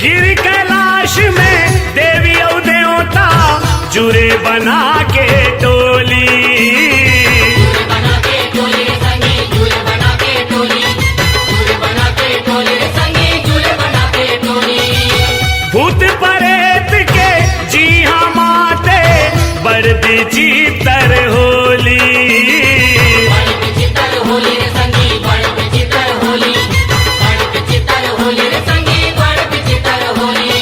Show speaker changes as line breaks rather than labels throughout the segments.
गिर कैलाश में देवी और देवता जुरे बना के टोली।
जुरे बना के टोली रे संगी, जुरे बना के टोली, जुरे बना के टोली रे संगी, जुरे बना के टोली।
भूत परेत के जी हाँ माते बड़ विचित्र होली।
बड़ विचित्र होली रे संगी, बड़ विचित्र होली, बड़ विचित्र होली रे संगी, बड़ विचित्र होली।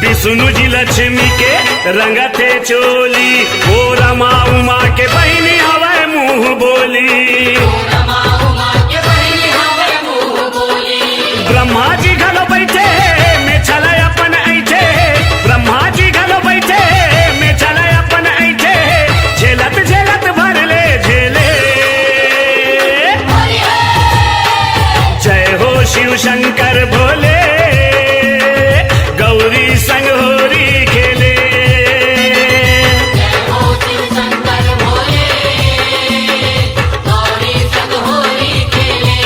विष्णु जी लक्ष्मी के रंगते चोली, ओ रमा उमा के बहनी हवे मुंह बोली।
रमा उमा के बहनी हवे मुंह बोली।
ब्रह्मा जी घलो बैठे में चले अपन ऐठे, ब्रह्मा जी घलो बैठे में चले अपन ऐठे, झेलत झेलत भर ले झेले। जय हो शिव शंकर भोले, गौरी संग होरी खेले।
जय हो शिव शंकर भोले, गौरी संग होली खेले।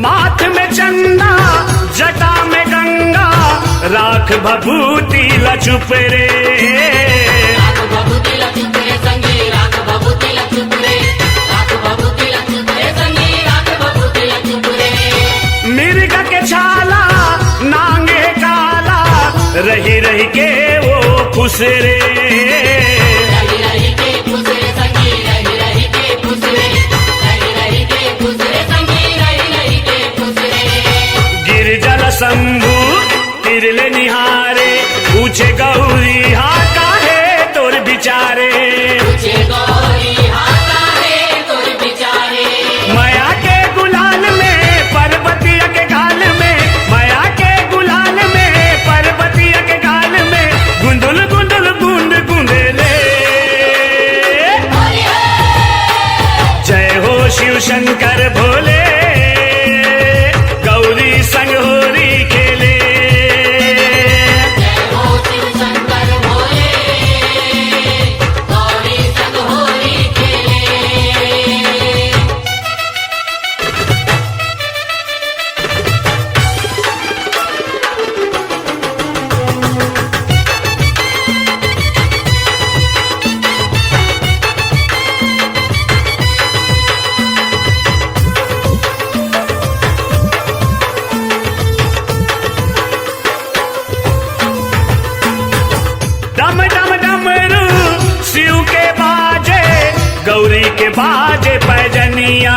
माथ में चंदा जटा में गंगा, राख भभूति लचुप रे।
राख भभूति लचुप रे संगी, राख भभूति लचुप रे, राख भभूति लचुप रे संगी, राख भभूति लचुप रे।
मिर्ग के छाला नांगे काला, रही रही के वो खुश रे।
रही रही के खुश रे संगी, रही रही के खुश रे, रही रही के खुश रे संगी, रही रही के खुश रे।
गिरजल शंभु तिरले निहारे, पूछे गौरी हा काहे तोर बिचारे।
पूछे गौरी हाथा है तोर बिचारे।
माया के गुलाल में पर्वतिया के गाल में, माया के गुलाल में पर्वतिया के गाल में, गुंदुल गुंदुल गुंद गुंदेले। जय हो शिव शंकर भोले, गौरी संग होरी खेले।
जय हो शिव शंकर भोले, गौरी संग होली खेले।
डम डम डमरू शिव के बाजे, गौरी के बाजे पैजनिया।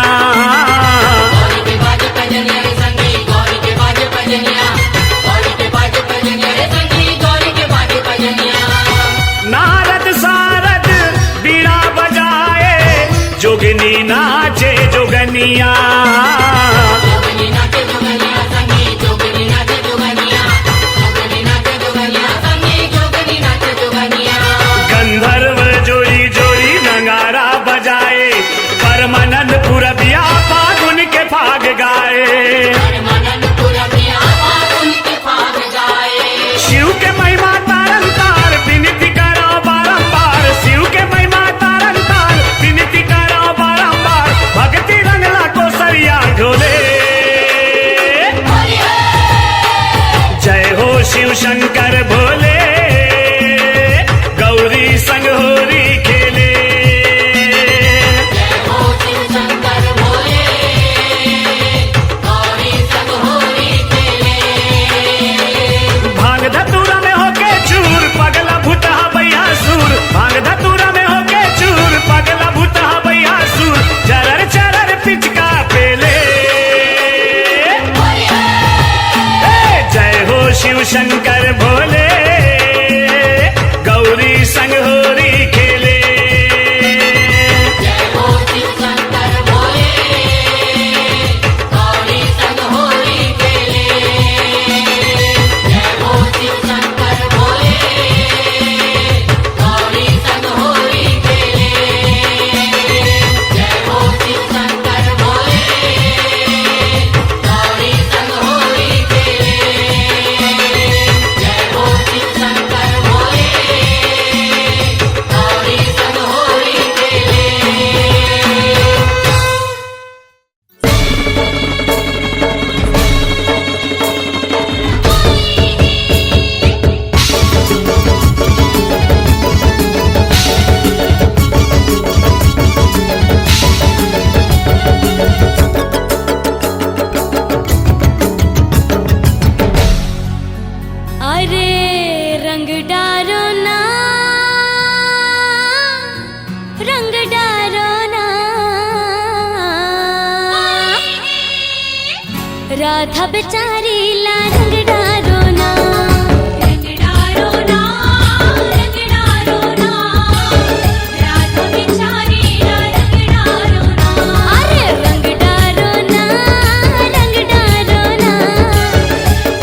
गौरी के बाजे पैजनिया रे संगी, गौरी के बाजे पैजनिया, गौरी के बाजे पैजनिया रे संगी, गौरी के बाजे पैजनिया।
नारद सारद बीड़ा बजाए, जोगिनी नाचे जोगनिया।
जोगनी नाचे जोगनिया संगी, जोगनी नाचे जोगनिया, जोगनी नाचे जोगनिया संगी, जोगनी नाचे जोगनिया।
गंधर्व जोड़ी जोड़ी नगारा बजाए, परमानंद पुरबिया फागुन के फाग गाए।
परमानंदपुर अभिया फागुन के फाग गाए।
शिव के महिमा तारन तार, विनती करो बारंबार, शिव के महिमा तारन तार, विनती करो बारंबार।
राधा बेचारी ला रंग डारो ना,
रंग डारो ना, रंग डारो ना, राधा बेचारी ला रंग डारो ना।
अरे रंग डारो ना, रंग डारो ना,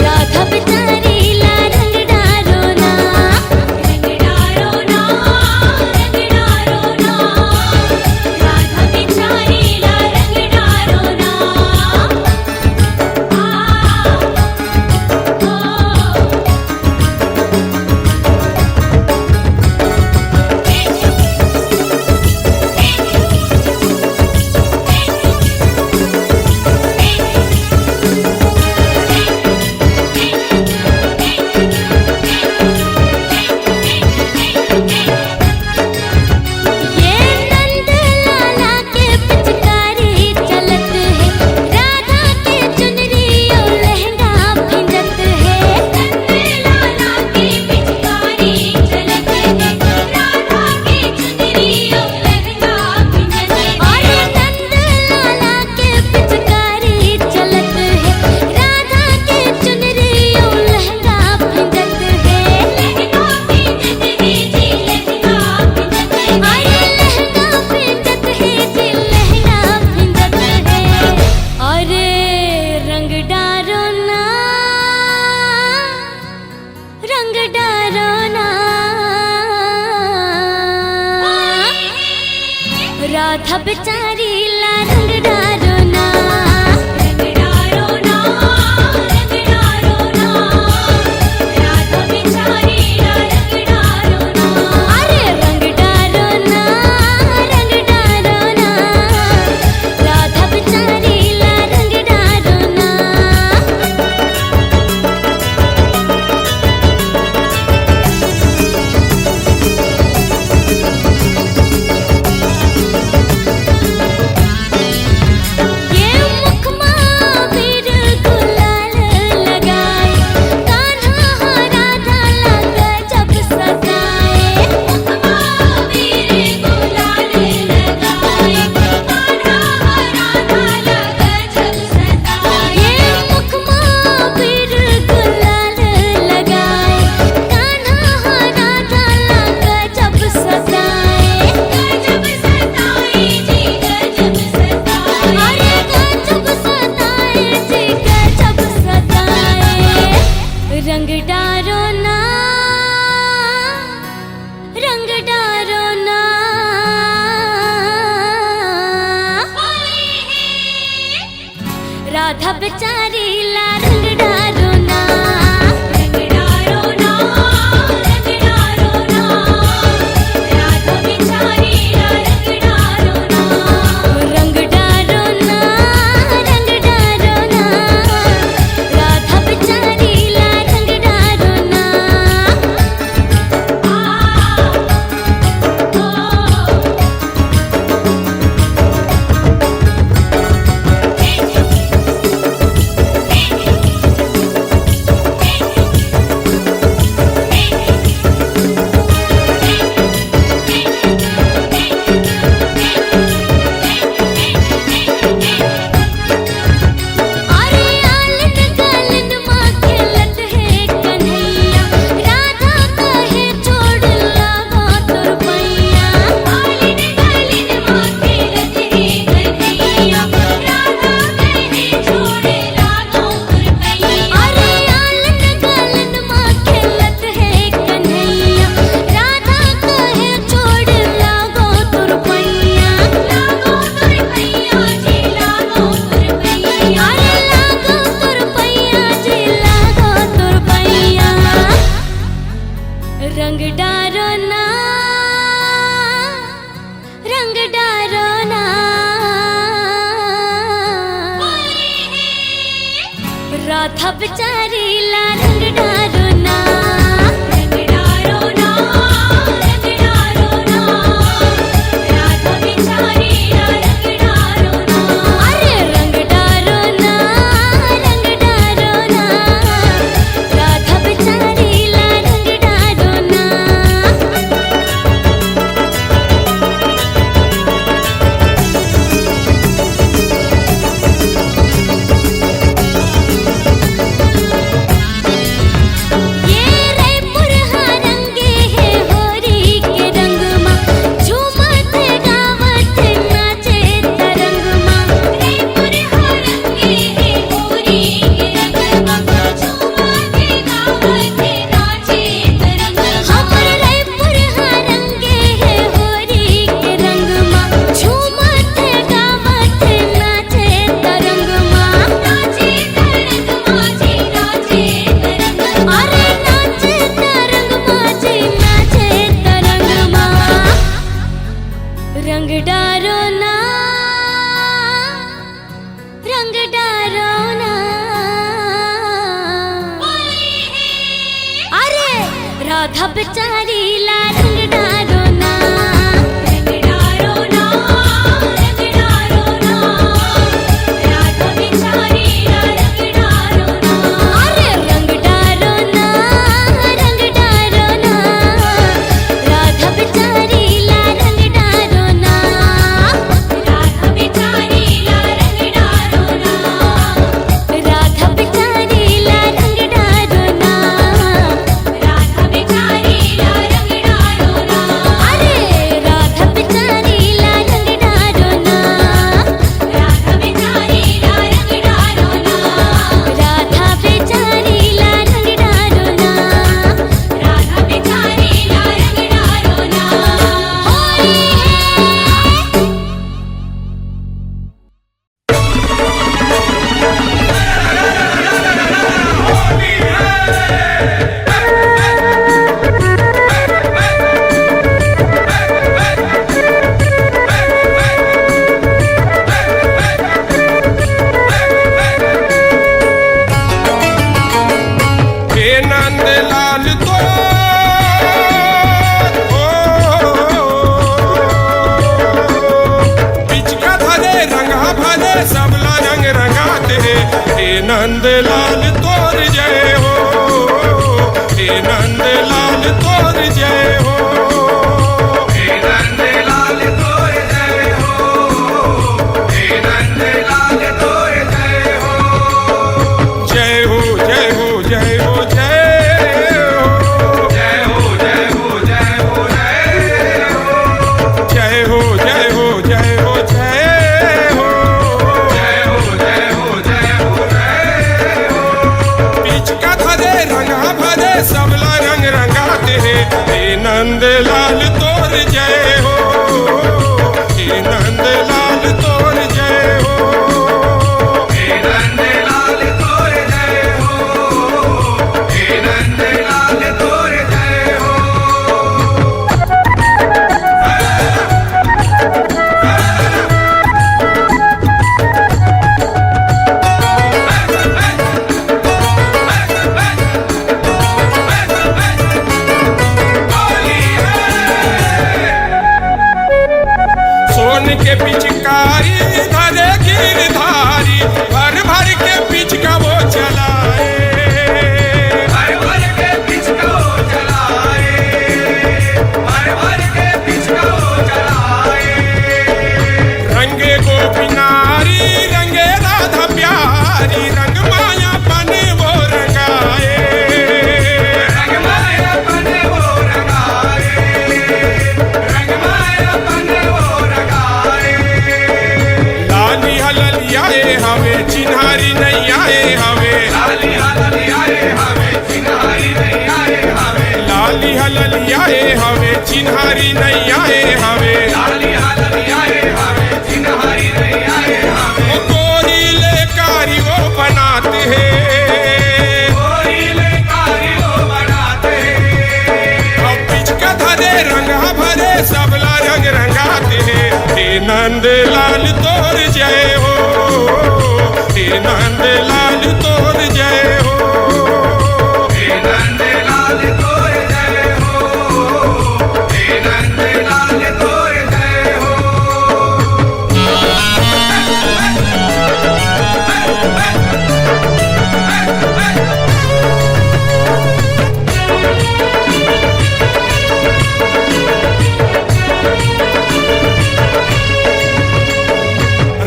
राधा बेचारी ला रंग डारो ना,
रंग डारो ना, रंग डारो ना, राधा बेचारी ला रंग डारो ना।
ये नंद लाला के पिचकारी चलत है, राधा के चुनरी और लहंगा भिंजत है।
नंद लाला की पिचकारी चलत है, राधा की चुनरी और लहंगा भिंजत है।
और नंद लाला के पिचकारी चलत है, राधा के चुनरी और लहंगा भिंजत है।
लहंगा भिंजत है जी, लहंगा भिंजत है।
अरे लहंगा भिंजत है जी, लहंगा भिंजत है। अरे रंग डारो ना, रंग डारो ना, राधा बेचारी ला रंग डारो ना,
रंग डारो ना, रंग डारो ना, राधा बेचारी ला रंग डारो ना।
अरे रंग डारो ना, रंग डारो ना, राधा बेचारी ला रंग डारो ना। ये मुखमा वीर गुलाल लगाए, कान्हा राधा लगा जब सताए।
वीर गुलाल लगाए, कान्हा राधा लगा जब सताए।
ये मुखमा वीर गुलाल लगाए, कान्हा राधा लगा जब सताए।
गजब सताए जी, गजब सताए।
अरे गजब सताए जी, गजब सताए। रंग डारो ना, रंग डारो ना, राधा बेचारी ला रंग डारो ना,
रंग डारो ना, रंग डारो ना, राधा बेचारी ला रंग डारो ना।
रंग डारो ना, रंग डारो ना, राधा बेचारी ला रंग डारो ना। अरे आलन गालन माँ खेलत है कन्हैया, राधा कहे छोड़ लागा तुर पैया।
आलिन गालिन माँ खेलत है कन्हैया, राधा कहे छोड़ लागो तुरपैया।
अरे आलन गालन माँ खेलत है कन्हैया, राधा कहे छोड़ लागा तुर पैया।
लागो तुरपैया जी, लागो तुरपैया।
अरे लागो तुर पैया जी, लागो तुर पैया। रंग डारो ना, रंग डारो ना, राधा बेचारी ला रंग डारो ना,
रंग डारो ना, रंग डारो ना, राधा बेचारी ला रंग डारो ना।
अरे रंग डारो ना, रंग डारो ना, राधा बेचारी ला रंग डारो ना। बेचारी ला रंग डारो ना,
रंग डारो ना, रंग डारो ना, राधा बेचारी ला रंग डारो ना।
अरे रंग डारो ना, रंग डारो ना, राधा बेचारी ला रंग डारो ना,
राधा बेचारी ला रंग डारो ना,
राधा बेचारी ला रंग डारो ना,
राधा बेचारी ला रंग डारो ना।
अरे राधा बेचारी ला रंग डारो ना,
राधा बेचारी ला रंग डारो ना,
राधा बेचारी ला रंग डारो ना,
राधा बेचारी ला रंग डारो ना।
होली है।
हे नंद लाल तो पिचका भरे रंगा भरे सबला रंग रंगाते हे नंद लाल तोर जय हो, हे नंद लाल तोर जय हो, हे नंद लाल तोर जय हो, हे नंद लाल तोर जय हो, जय हो जय हो जय हो जय हो, जय हो जय हो जय हो जय हो, जय हो जय हो जय हो जय हो, जय हो जय हो जय हो जय हो। पिचका भरे रंगा भरे सबला रंग रंगाते हैं हे नंद लाल तोर जय हो, हे नंद लाल तोर जय हो, हे नंद लाल तोर जय हो, हे नंद लाल तोर जय हो। सोन के पिचकारी धरे गिरधारी भर भर के पिचका वो चलाए, भर भर के पिचका वो चलाए, भर भर के पिचका वो चलाए। रंगे गोपिनारी रंगे राधा प्यारी रंग माया बने वो रंगाए, रंग माया बने वो रंगाए, रंग माया बने वो रंगाए। लाली हललियाए हमें चिन्हारी नहीं आए हमें, लाली हललियाए हमें चिन्हारी नहीं आए हमें, लाली हललियाए हमें चिन्हारी नहीं आए हमें, लाली हललियाए हमें चिन्हारी नहीं आए हमें। वो गोरी ले कारी वो बनाते हैं, गोरी ले कारी वो बनाते हैं। अब पिचका धरे रंगा भरे सबला रंग रंगाते हैं हे नंद लाल तोर जय हो, हे नंद लाल तोर जय हो, हे नंद लाल तोर जय हो, हे नंद लाल तोर जय हो।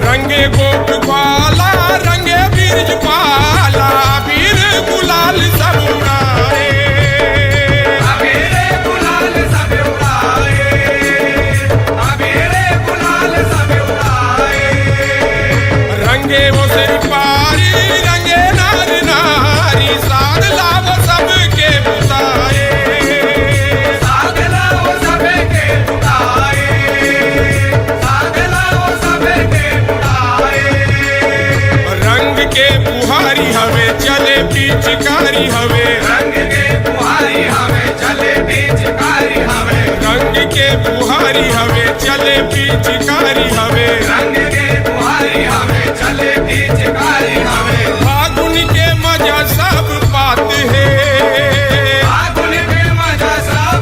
रंगे गोपवाला रंगे बीरजपाला वीर गुलाल सब उड़ाए, अबीरे गुलाल सब उड़ाए, अबीरे गुलाल सब उड़ाए। रंगे वो सिर पारी रंगे नार नारी साध लाभ सबके बुताए, साध लाभ सबके बुताए, साध लाभ सबके बुताए। रंग के बुहारी हमें चले पिचकारी हमें, रंग के बुहारी हमें चले पिचकारी हमें, रंग के बुहारी हमें चले पिचकारी हमें, रंग के बुहारी हमें चले पिचकारी हमें। फागुन के मजा सब पाते हैं, फागुन के मजा सब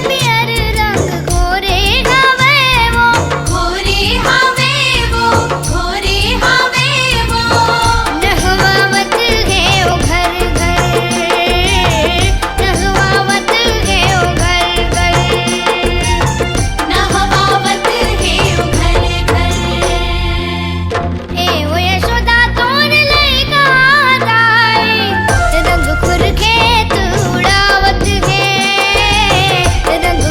पियर रंग घोरे हवे वो
घोरे हवे वो घोरे हवे वो
नहवावत है वो घर घर नहवावत है वो घर घर
नहवावत है वो घर घर
ए वो यशोदा तोर लइका दाई रंग खुर खेत उड़ावत है रंग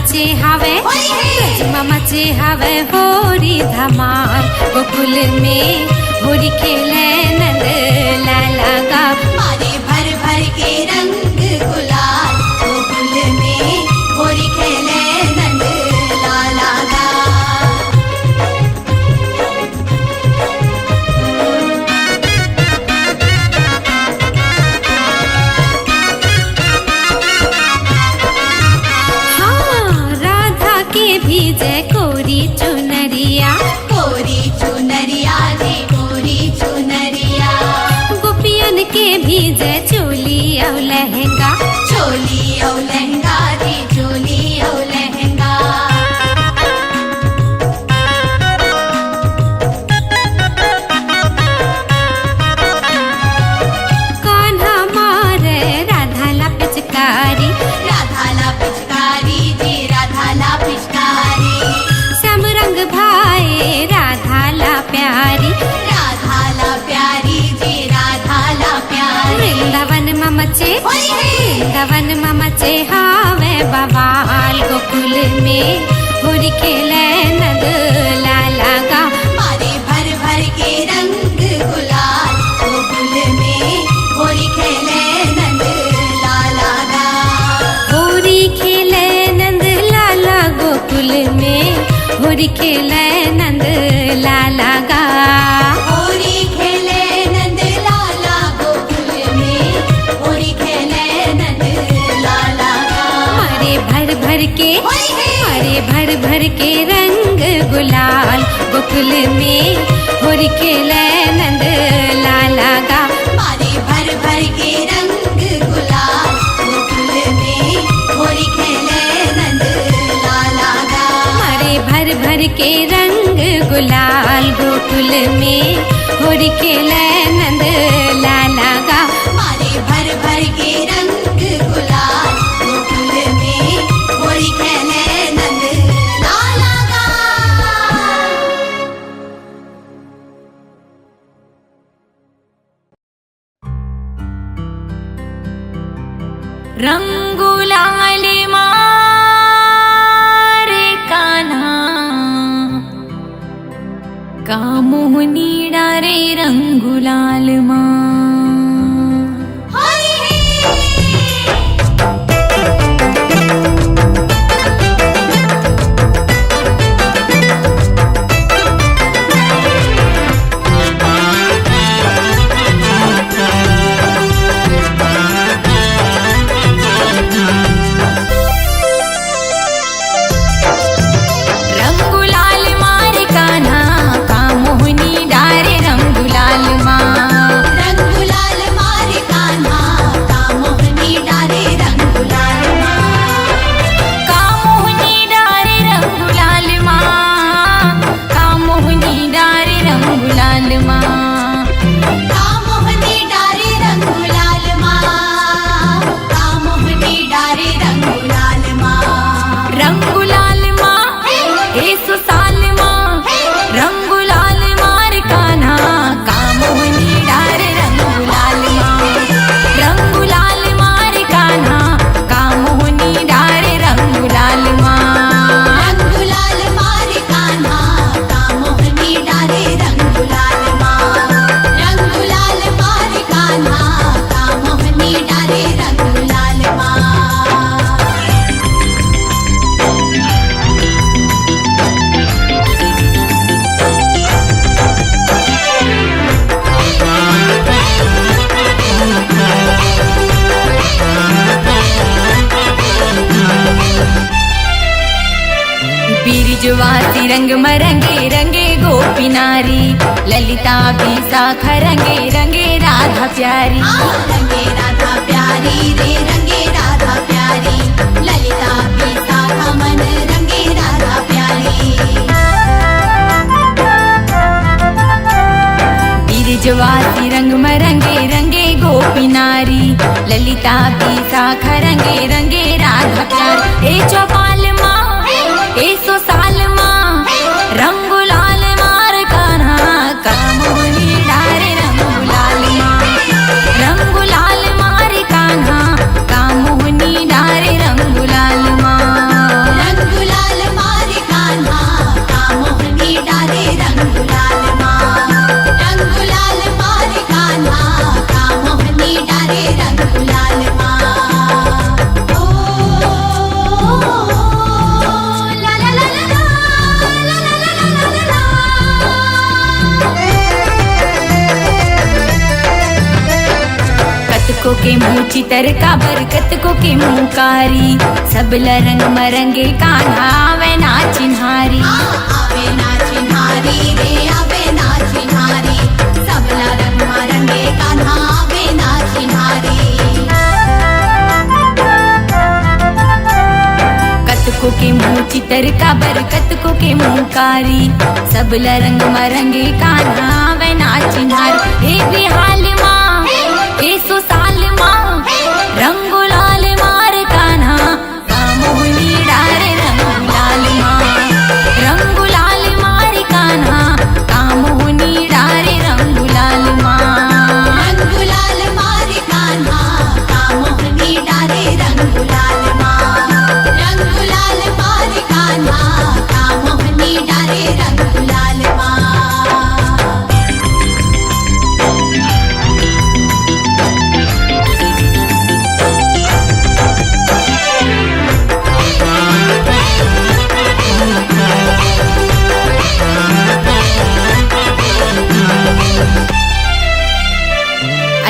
मचे हवे मचे हवे होरी धमाल गोकुल में होरी खेले नंद लाला गा
मारे भर भर के रंग गुलाल गोकुल में होरी खेले नंद लाला गा
भी जय कोरी चुनरिया
रे कोरी चुनरिया
गोपियन के भी जय चोली और लहंगा
रे चोली और लहंगा
कान्हा मारे राधा ला पिचकारी
जी राधा ला पिचकारी
समरंग भाई राधा ला प्यारी
जी राधा ला प्यारी
वृंदावन ममचे हावे बवाल गोकुल में होरी खेले नंद लाला गा
मारे भर भर के रंग गुलाल गोकुल में होरी खेले नंद लाला गा
होरी खेले नंद लाला गोकुल में होरी खेले नंद लाला गा
होरी खेले नंद लाला गोकुल में होरी खेले नंद लाला गा
मारे भर भर के रंग गुलाल गोकुल में होरी खेले नंद लाला गा
मारे भर भर के रंग गुलाल गोकुल में होरी खेले नंद लाला गा
मारे भर भर के रंग गुलाल गोकुल में होरी खेले नंद लाला गा
मारे भर भर के रंग गुलाल गोकुल में होरी खेले नंद लाला गा
रंगुलाल मारे कान्हा कामोहनी डारे रंगुलाल माँ रंगुलाल मारे कान्हा कामोहनी डारे रंगुलाल माँ
रंगुलाल मारे कान्हा कामोहनी डारे रंगुलाल माँ
कामोहनी डारे रंगुलाल माँ कामोहनी डारे रंगुलाल माँ
कामोहनी डारे रंगुलाल माँ कामोहनी डारे रंगुलाल माँ
रंगुलाल माँ सो साल माँ रंगुलाल मार कान्हा कामोहनी डारे रंगुलाल माँ रंगुलाल मार कान्हा कामोहनी डारे रंगुलाल माँ
रंगुलाल मारे कान्हा कामोहनी डारे रंगुलाल माँ रंगुलाल मारे कान्हा कामोहनी डारे रंगुलाल माँ
बीरजवासी रंग मरंगे रंगे गोपी नारी ललिता भी साखा रंगे रंगे राधा प्यारी
रंगे राधा प्यारी रे रंगे राधा प्यारी ललिता भी साखा मन रंगे राधा प्यारी
बीरजवासी रंग मरंगे रंगे गोपी नारी ललिता भी साखा रंगे रंगे राधा प्यारी ए चौपाल माँ ए सो साल माँ रंगुलाल मार कान्हा कामोहनी डारे रंगुलाल माँ रंगुलाल मार कान्हा कामोहनी डारे रंगुलाल माँ के मुँह चितर का बरकत को के मुँहकारी सबला रंग मरंगे कान्हा आवे ना चिन्हारी
आवे ना चिन्हारी रे आवे ना चिन्हारी सबला रंग मरंगे कान्हा आवे ना चिन्हारी
कतको के मुँह चितर का बरकत को के मुँहकारी सबला रंग मरंगे कान्हा आवे ना चिन्हारी हे बिहाल माँ हे सुसाल माँ रंगो लाल मार कान्हा कामोहनी डारे रंग लाल माँ रंगो लाल मार कान्हा कामोहनी डारे रंग लाल माँ
रंग गुलाल मारे कान्हा कामोहनी डारे रंग गुलाल माँ रंग गुलाल मारे कान्हा कामोहनी डारे रंग गुलाल माँ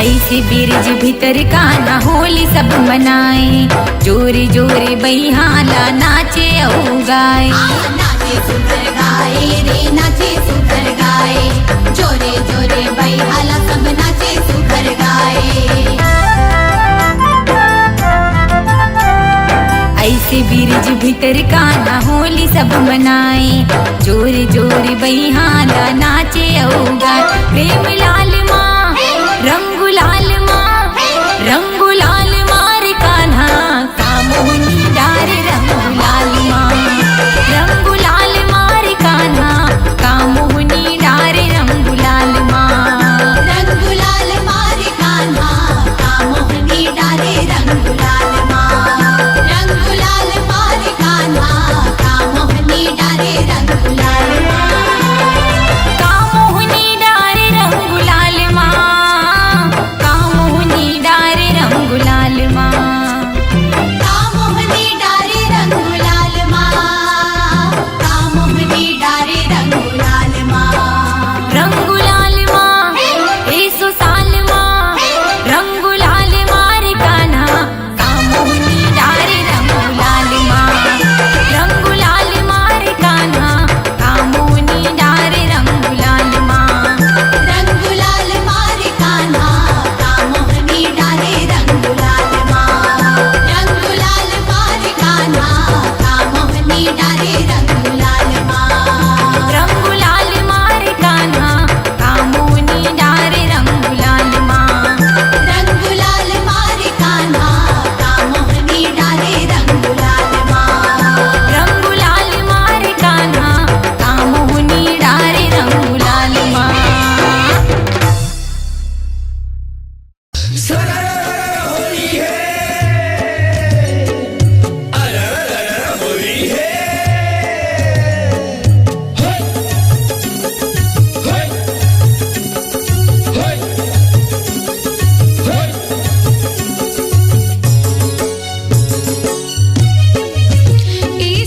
ऐसे बिरज भीतर कान्हा होली सब मनाए जोरे जोरे बहिहाला नाचे औ गाए
नाचे सुंदर गाए रे नाचे सुंदर गाए जोरे जोरे बैहाला सब नाचे सुंदर गाए
ऐसे बिरज भीतर कान्हा होली सब मनाए जोरे जोरे बहिहाला नाचे औ गाए प्रेम लाल माँ रंगु लाल माँ रंगु लाल मार कान्हा कामोहनी डारे रंगु लाल माँ रंगु लाल मार कान्हा कामोहनी डारे रंगु लाल माँ
रंग गुलाल मारे कान्हा कामोहनी डारे रंग गुलाल माँ रंग गुलाल मारे कान्हा कामोहनी डारे रंग गुलाल माँ
कामोहनी डारे रंगु लाल माँ कामोहनी डारे रंगु लाल माँ
कामोहनी डारे रंग गुलाल माँ कामोहनी डारे रंग गुलाल माँ
रंगु लाल माँ हे सुसाल माँ रंगु लाल मार कान्हा कामोहनी डारे रंगु लाल माँ रंगु लाल मार कान्हा कामोहनी डारे रंगु लाल माँ
रंग गुलाल मारे कान्हा कामोहनी डारे रंग गुलाल माँ रंग गुलाल मारे कान्हा कामोहनी डारे रंग गुलाल माँ
रंगु लाल मार कान्हा कामोहनी डारे रंगु लाल माँ
रंग गुलाल मारे कान्हा कामोहनी डारे रंग गुलाल माँ
रंगु लाल मार कान्हा कामोहनी डारे रंगु लाल माँ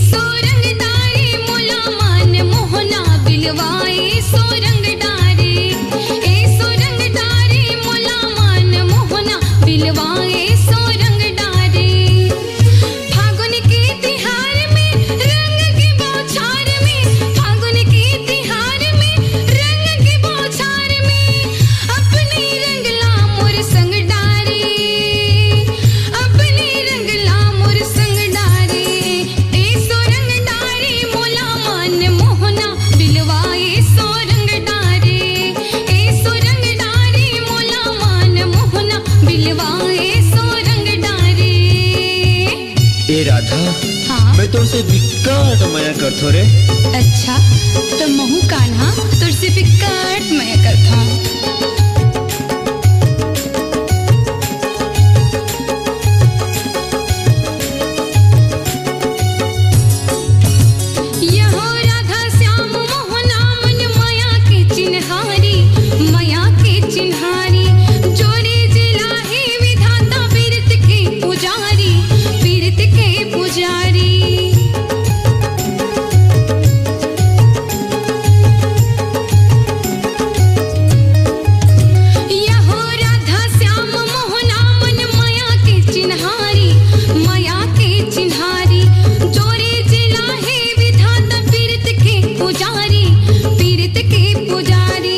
सो रंगदारी मोला मान मोहना बिलवाए सो रंगदारी सो रंगदारी मोला मान मोहना बिलवाए सो रंगदारी फागुन के तिहार में रंग की बौछार में फागुन के तिहार में रंग की बौछार में अपनी रंगला मोर संग डारी अपनी रंगला मोर संग डारी सो रंगदारी मोला मान मोहना बिलवाए सो रंगदारी सो रंगदारी मोला मान मोहना बिलवाए सो रंगदारी
ए राधा
हाँ
मैं तो उसे बिकट माया करथो रे
अच्छा तो महू कान्हा तुरसे बिकट मैं करता यहो राधा श्याम मोहना मन माया के चिन्हारी माया के चिन्हारी जोरे जिला है विधाता पीरत के पुजारी पीरत के पुजारी पीरत के पुजारी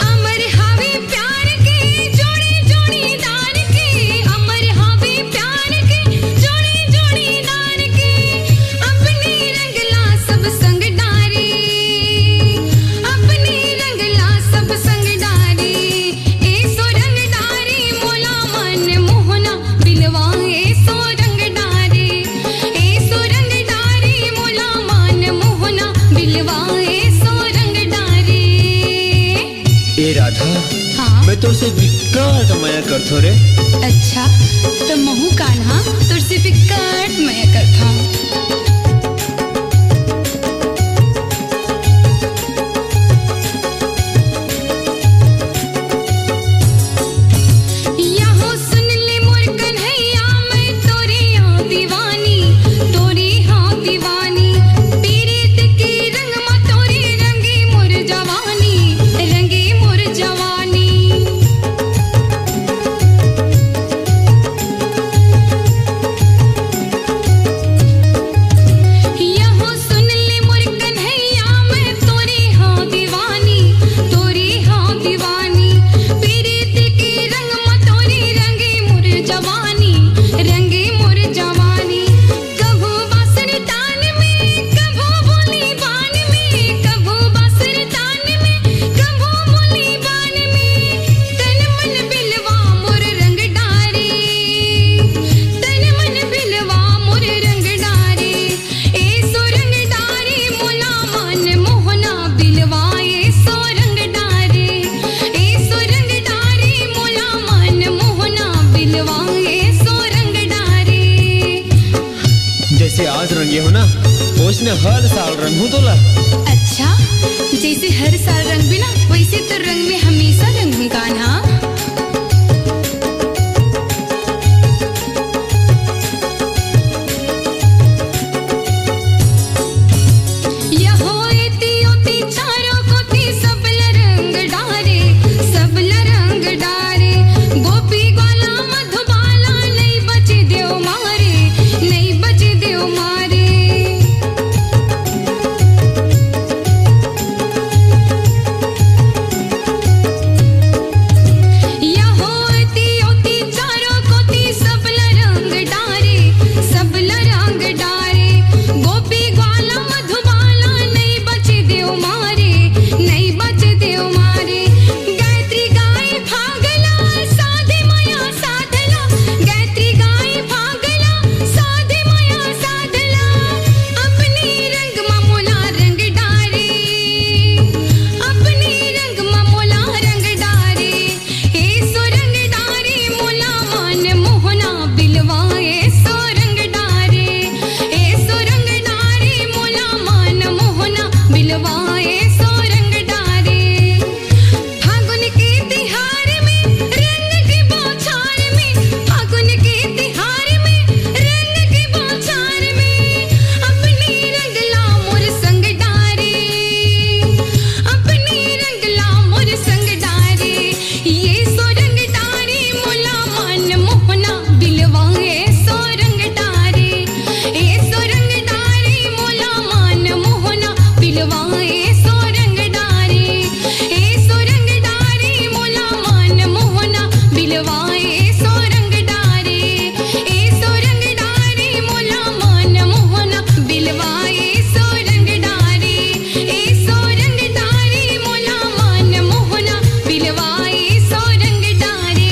अमर हावे प्यार के जोड़ी जोड़ी दान के अमर हावे प्यार के जोड़ी जोड़ी दान के अपने रंगला सब संग डारे अपने रंगला सब संग डारे ए सो रंग डारे मोला मन मोहना बिलवा ए सो रंग डारे ए सो रंग डारे मोला मन मोहना बिलवा ए सो रंग डारे।
ए राधा
हाँ
मैं तो से विकट माया करथो रे।
अच्छा तो महू कान्हा तुरसे विकट मैं करता यहाँ सुन ले मोर कन्हैया मैं तोरे यहाँ दीवानी तोरे यहाँ दीवानी पीरित के रंग मा तोरे रंगे मोर जवानी रंगे मोर जवानी। यहाँ सुन ले मोर कन्हैया मैं तोरे हाँ दीवानी तोरे हाँ दीवानी पीरित के रंग मा तोरे रंगे मोर जवानी रंगे मोर जवानी। कभू बासुर तान में कभू बोली बान में कभू बासुर तान में कभू बोली बान में तन मन बिलवा मोर रंग डारे तन मन बिलवा मोर रंग डारे ए सो रंग डारे मोला मन मोहना बिलवा ए सो रंग डारे ए सो रंग डारे मोला मन मोहना बिलवा ए सो रंग डारे।
जैसे आज रंगे हो ना उसने हर साल रंगू तोला।
अच्छा जैसे हर साल रंग भी ना वैसे तो रंग में हमेशा रंग हूँ कान्हा। यहो एती ओती चारों कोती सबला रंग डारे सबला रंग डारे गोपी ग्वाला मधुबाला नहीं बचे देव मारे नहीं बचे देव मारे। यहो एती ओती चारों कोती सबला रंग डारे सबला रंग डारे गोपी ग्वाला मधुबाला नहीं बचे देव मारे नहीं बचे देव मारे। गायत्री गाय भागला साधे माया साधला गायत्री गाय भागला साधे माया साधला अपने रंग मा मोला रंग डारे अपने रंग मा मोला रंग डारे ए सो रंग डारे मोला मन मोहना बिलवा ए सो रंग डारे ए सो रंग डारे मोला मन मोहना बिलवा ए सो रंग डारे। फागुन के तिहार में रंग के बौछार में फागुन के तिहार में रंग के बौछार में अपने रंगला मोर संग डारे अपने रंगला मोर संग डारे ये सो रंग डारे मोला मन मोहना बिलवा ए सो रंग डारे ए सो रंग डारे मोला मन मोहना बिलवा ए सो रंग डारे ए सो रंग डारे मोला मन मोहना बिलवा ए सो रंग डारे ए सो रंग डारे मोला मन मोहना बिलवा ए सो रंग डारे ए सो रंग डारे मोला मन मोहना बिलवा ए सो रंग डारे।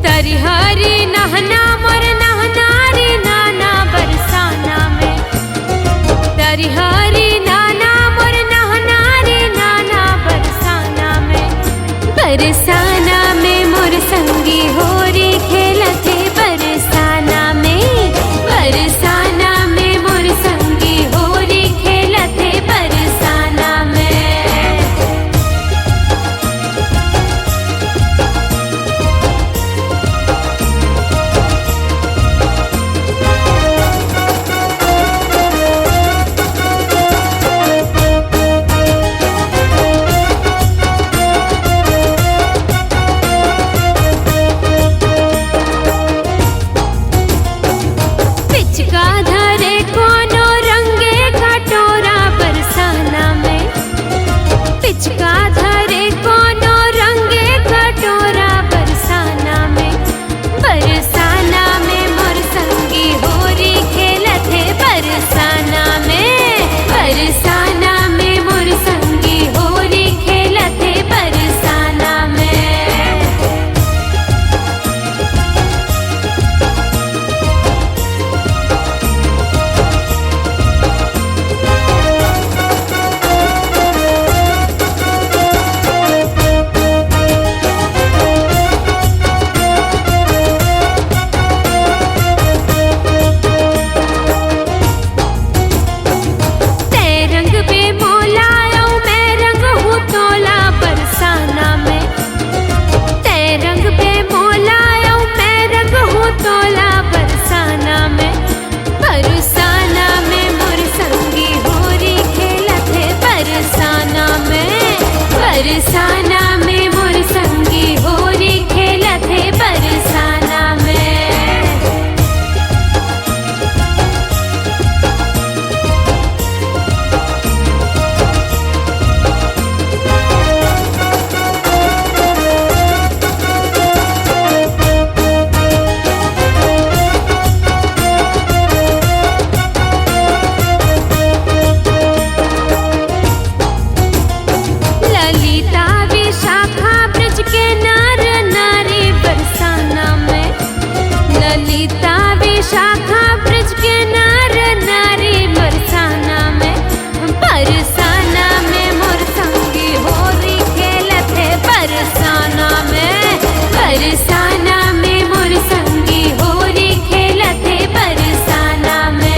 तरिहरी नहना मोर नहना रे नाना बरसाना में तरिहरी नाना मोर नहना रे नाना बरसाना में मोर संगी होरी खेलते बरसाना में मोर संगी होरी खेलते बरसाना में। शाखा ब्रिज के नार नारी बरसाना में मोर संगी होरी खेलत है बरसाना में मोर संगी होरी खेलत है बरसाना में।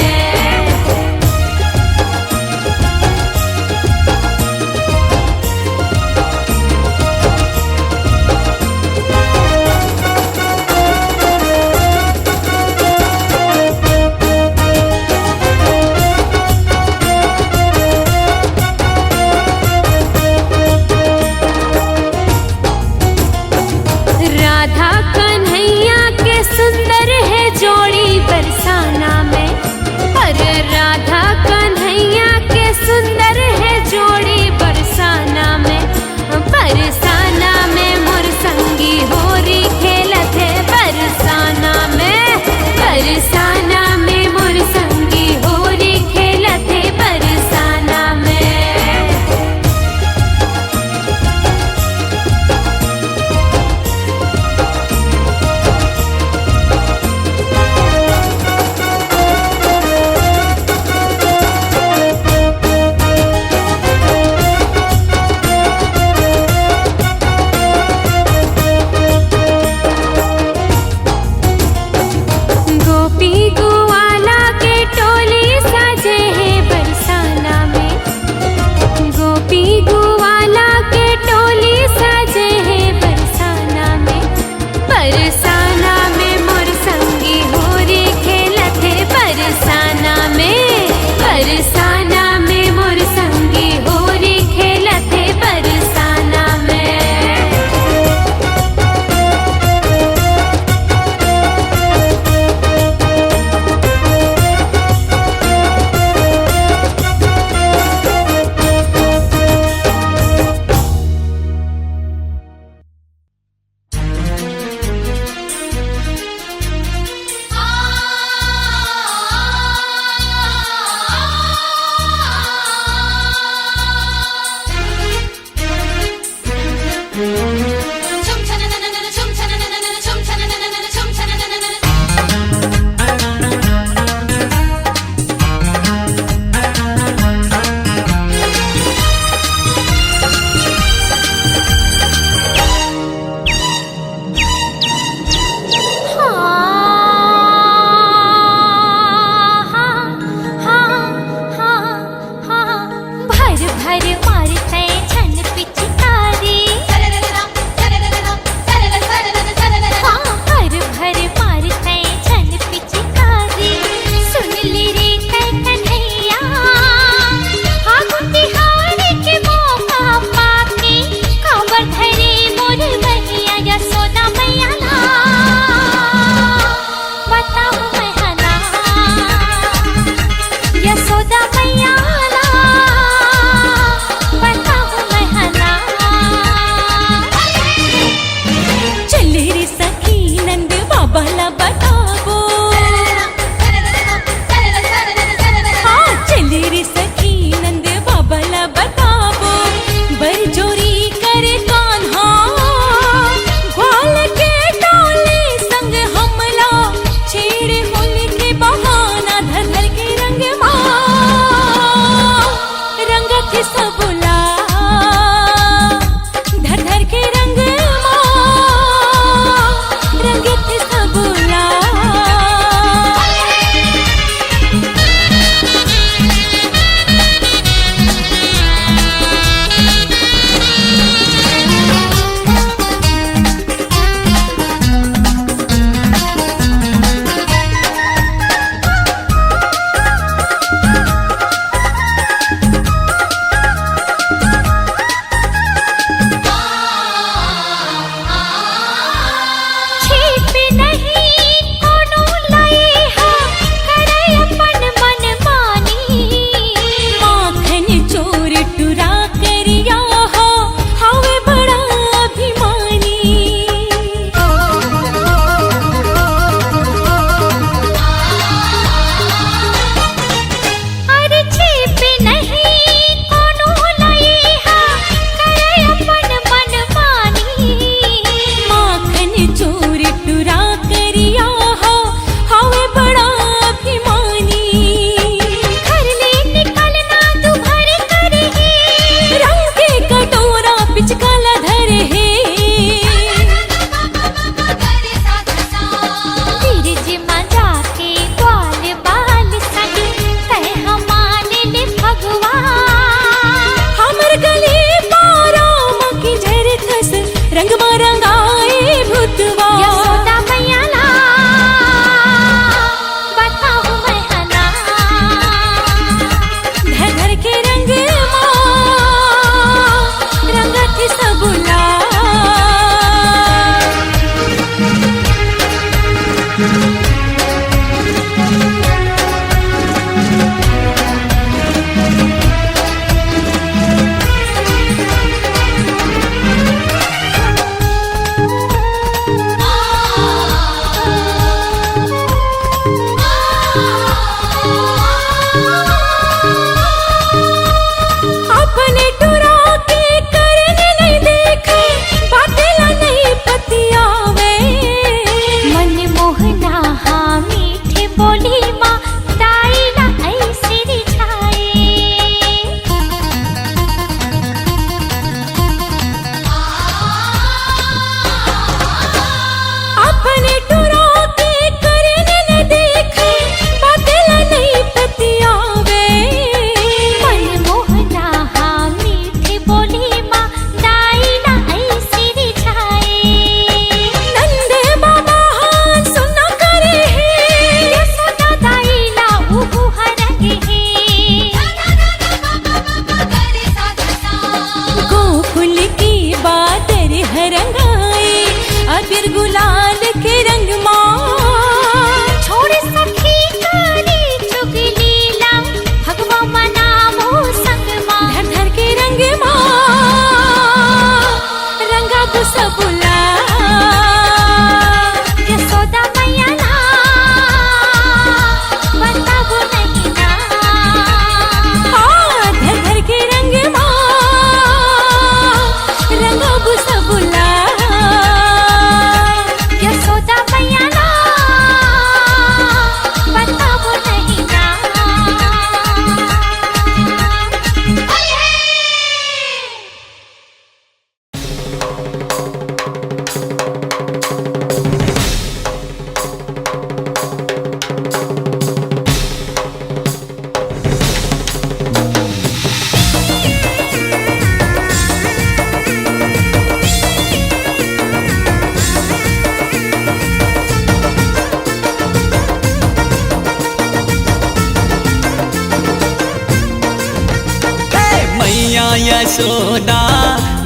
यशोदा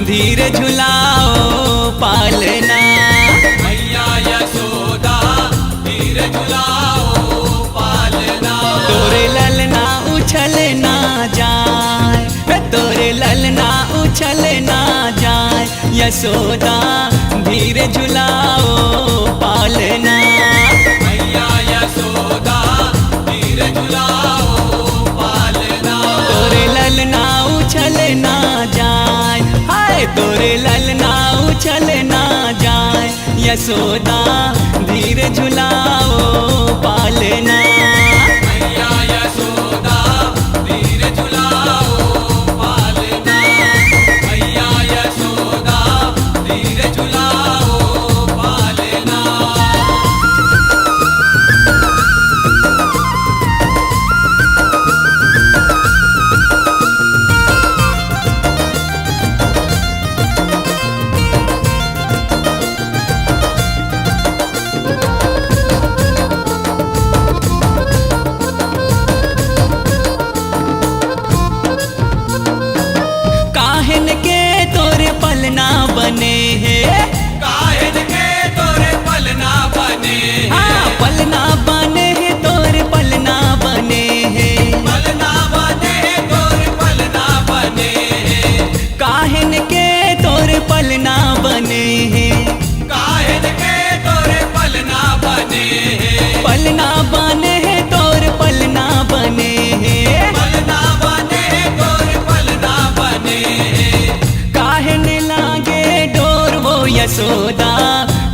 धीरे झुलाओ पालना।
मैया यशोदा धीरे झुलाओ पालना।
तोरे ललना उछल ना जाए, तोरे ललना उछल ना जाए, यशोदा धीरे झुलाओ पालना।
मैया यशोदा धीरे झुलाओ पालना।
तोरे ललना उछल ना जाए, हाय तोरे ललना उछल ना जाए, यशोदा धीरे झुलाओ पालना।
मैया यशोदा धीरे झुलाओ पालना। मैया यशोदा धीरे झुलाओ पालना।
काहन के तोरे पलना बने हैं,
काहे के तोरे पलना बने हैं।
हाँ पलना बने हैं, तोरे पलना बने हैं।
पलना बने तोरे पलना बने हैं।
काहन के तोरे पलना बने हैं,
काहे के तोरे पलना बने हैं।
पलना बने हैं, तोरे पलना बने हैं।
पलना बने तोरे पलना बने हैं।
काहन लागे डोर वो यशोदा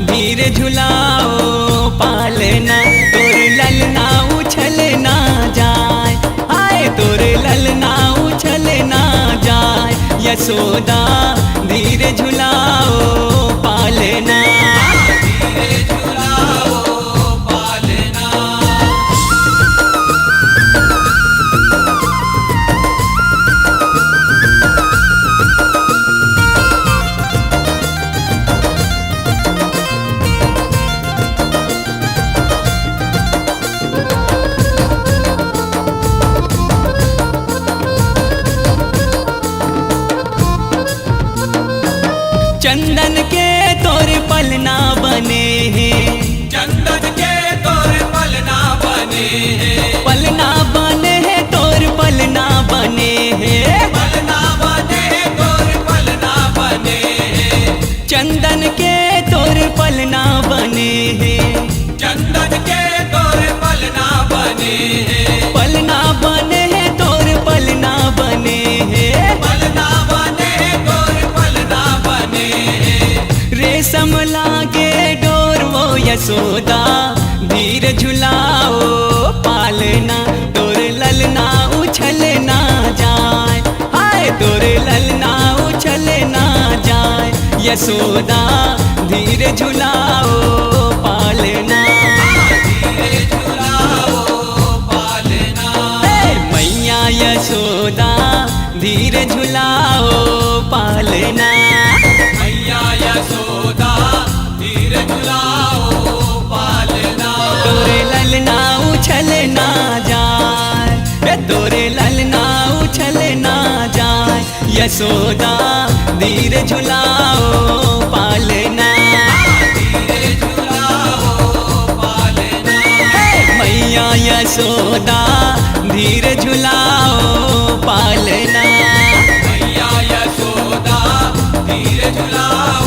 धीरे झुलाओ पालना। तोरे ललना उछल ना जाए, आए तोरे ललना उछल ना जाए, यशोदा धीरे झुलाओ पालना।
धीरे झुलाओ पालना।
चंदन के तोरे पलना बने हैं,
चंदन के तोरे पलना बने हैं।
पलना बने हैं, तोरे पलना बने हैं।
पलना बने तोरे पलना बने हैं।
चंदन के तोरे पलना बने हैं।
चंदन के तोरे पलना बने हैं।
पलना बने हैं, तोरे पलना बने हैं।
पलना बने तोरे पलना बने हैं।
रेशम लागे डोर वो यशोदा धीरे झुलाओ पालना। तोरे ललना उछल ना जाए, हाय तोरे ललना उछल ना जाए, यशोदा धीरे झुलाओ पालना।
धीरे झुलाओ पालना।
हे मैया यशोदा धीरे झुलाओ पालना।
मैया यशोदा धीरे झुलाओ पालना।
तोरे ललना उछल ना जाए, तोरे ललना उछल ना जाए, यशोदा धीरे झुलाओ पालना।
धीरे झुलाओ पालना।
हे मैया यशोदा धीरे झुलाओ पालना।
मैया यशोदा धीरे झुलाओ